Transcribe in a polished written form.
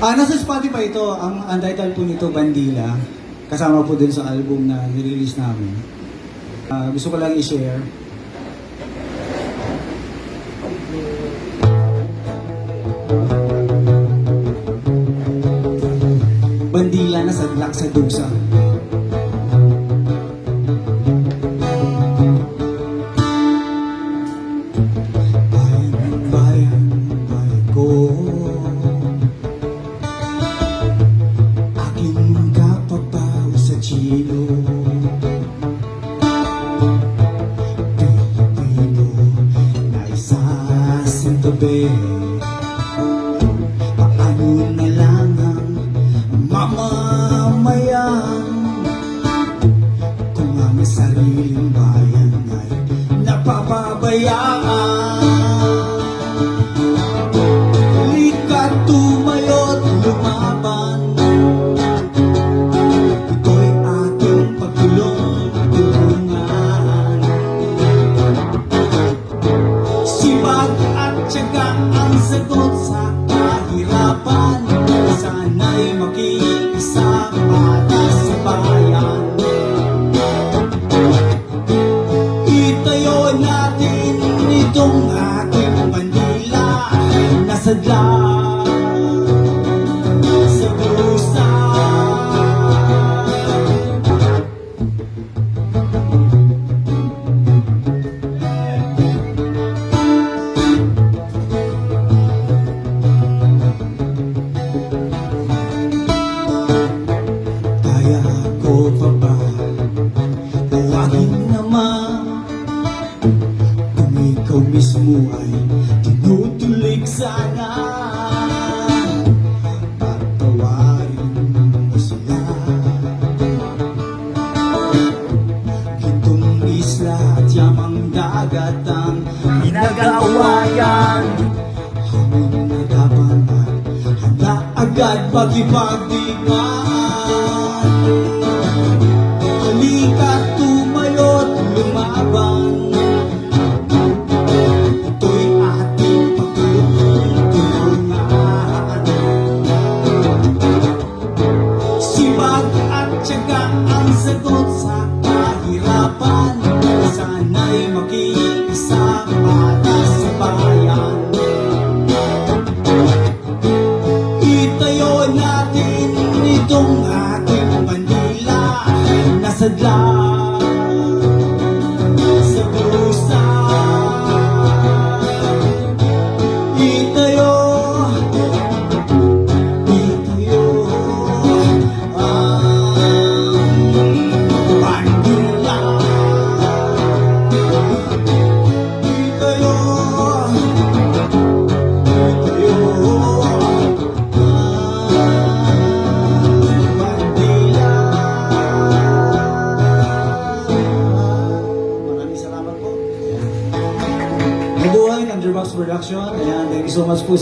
Nasa Spotify ito, ang title po nito, Bandila. Kasama po din sa album na nirelease namin. Gusto ko lang i-share. Bandila na sadlak sa dugsa. Bayan ko, aking kapapaw sa chino. Pilipino na isa sintabi. Paano na lang ang mamamayan kung ang sariling bayan ay napapabayaan? Halika't tumayo't lumaban. Ito'y ating pagtulong-tulungan. Sipag at tiyaga ang sagot sa kahirapan. Sana'y makiisa para sa bayan. Itayo natin itong ating bandila na sadla sa dusa. Kaya ko pa ba tawagin naman kung ikaw mismo ay tinutulig sana? Patawarin mo sila. Gitong isla at yamang dagat ang pinag-aawayan. Hamon na laban at handa agad makipagdigmaan. Halika't tumayo't lumaban. Ito'y ating pagtulong-tulungan. Sipag at tiyaga ang sagot sa kahirapan. Sana'y makiisa para sa bayan. Itayo natin itong ating bandila na sadla sa dusa. Itayo ang bandila. Itayo bandila. Maraming salamat po. Mabuhay ng Underbox Production. Ayan, thank you so much po.